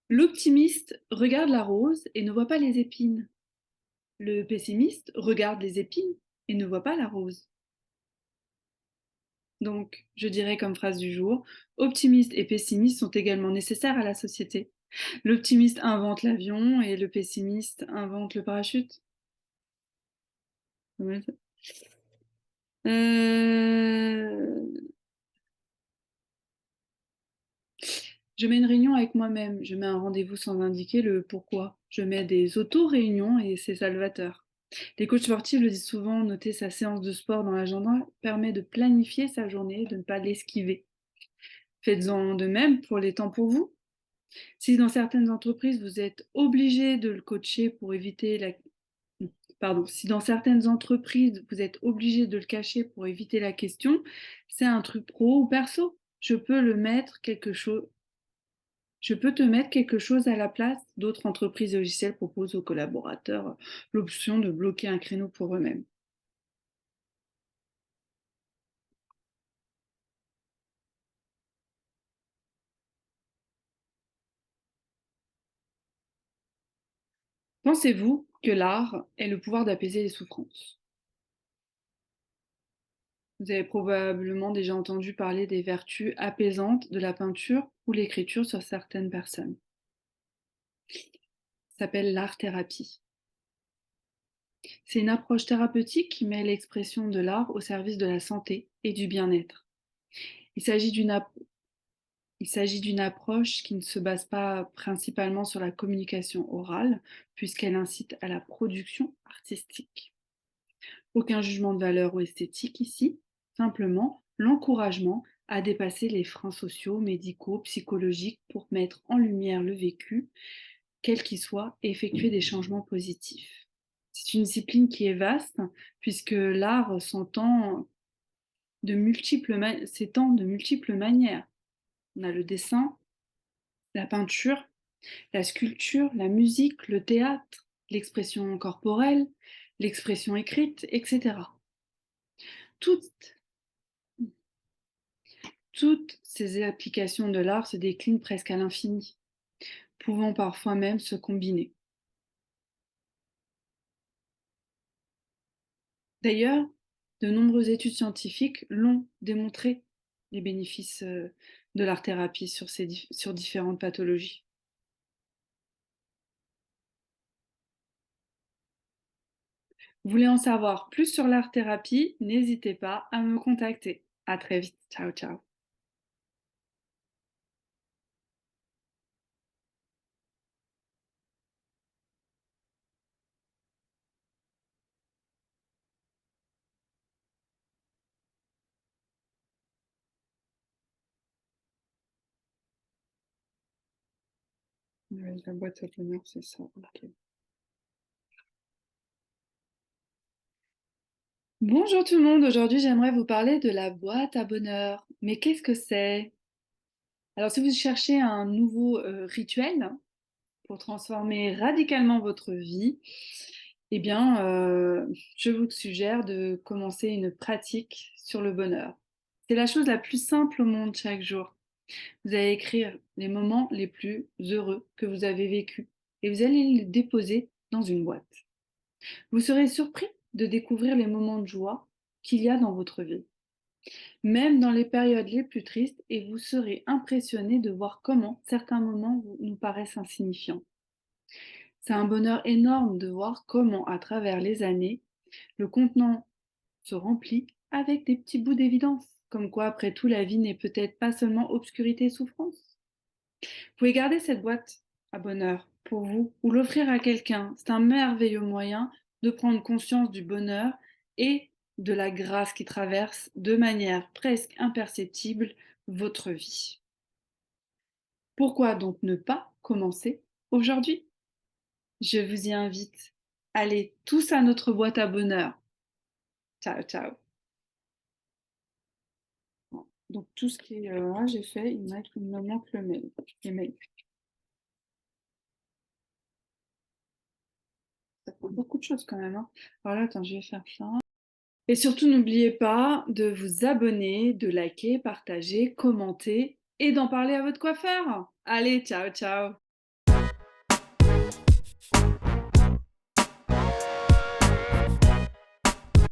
L'optimiste regarde la rose et ne voit pas les épines. Le pessimiste regarde les épines et ne voit pas la rose. Donc, je dirais comme phrase du jour, optimiste et pessimiste sont également nécessaires à la société. L'optimiste invente l'avion et le pessimiste invente le parachute. Pas mal, ça. Euh, Je mets une réunion avec moi-même. Je mets un rendez-vous sans indiquer le pourquoi. Je mets des auto-réunions et c'est salvateur. Les coachs sportifs le disent souvent, noter sa séance de sport dans l'agenda permet de planifier sa journée, de ne pas l'esquiver. Faites-en de même pour les temps pour vous. Si dans certaines entreprises, vous êtes obligé de le coacher pour éviter la... Pardon, si dans certaines entreprises, vous êtes obligé de le cacher pour éviter la question, c'est un truc pro ou perso. Je peux te mettre quelque chose à la place. D'autres entreprises logicielles proposent aux collaborateurs l'option de bloquer un créneau pour eux-mêmes. Pensez-vous que l'art ait le pouvoir d'apaiser les souffrances? Vous avez probablement déjà entendu parler des vertus apaisantes de la peinture ou l'écriture sur certaines personnes. Ça s'appelle l'art-thérapie. C'est une approche thérapeutique qui met l'expression de l'art au service de la santé et du bien-être. Il s'agit d'une Il s'agit d'une approche qui ne se base pas principalement sur la communication orale, puisqu'elle incite à la production artistique. Aucun jugement de valeur ou esthétique ici, simplement l'encouragement à dépasser les freins sociaux, médicaux, psychologiques pour mettre en lumière le vécu, quel qu'il soit, et effectuer des changements positifs. C'est une discipline qui est vaste, puisque l'art s'étend de multiples manières. On a le dessin, la peinture, la sculpture, la musique, le théâtre, l'expression corporelle, l'expression écrite, etc. Toutes, toutes ces applications de l'art se déclinent presque à l'infini, pouvant parfois même se combiner. D'ailleurs, de nombreuses études scientifiques l'ont démontré, les bénéfices de l'art-thérapie sur différentes pathologies. Vous voulez en savoir plus sur l'art-thérapie? N'hésitez pas à me contacter. À très vite. Ciao, ciao. Ouais, la boîte à bonheur, c'est ça. Ok. Bonjour tout le monde, aujourd'hui j'aimerais vous parler de la boîte à bonheur. Mais qu'est-ce que c'est? Alors si vous cherchez un nouveau rituel pour transformer radicalement votre vie, eh bien je vous suggère de commencer une pratique sur le bonheur. C'est la chose la plus simple au monde chaque jour. Vous allez écrire les moments les plus heureux que vous avez vécus et vous allez les déposer dans une boîte. Vous serez surpris de découvrir les moments de joie qu'il y a dans votre vie, même dans les périodes les plus tristes, et vous serez impressionné de voir comment certains moments nous paraissent insignifiants. C'est un bonheur énorme de voir comment, à travers les années, le contenant se remplit avec des petits bouts d'évidence, comme quoi, après tout, la vie n'est peut-être pas seulement obscurité et souffrance. Vous pouvez garder cette boîte à bonheur pour vous ou l'offrir à quelqu'un. C'est un merveilleux moyen de prendre conscience du bonheur et de la grâce qui traverse de manière presque imperceptible votre vie. Pourquoi donc ne pas commencer aujourd'hui? Je vous y invite. Allez tous à notre boîte à bonheur. Ciao, ciao. Bon. Donc tout ce qui est là, j'ai fait, il me manque le mail. Les mails. Ça fait beaucoup de choses quand même, hein. Alors là, attends, je vais faire ça. Et surtout, n'oubliez pas de vous abonner, de liker, partager, commenter et d'en parler à votre coiffeur. Allez, ciao, ciao!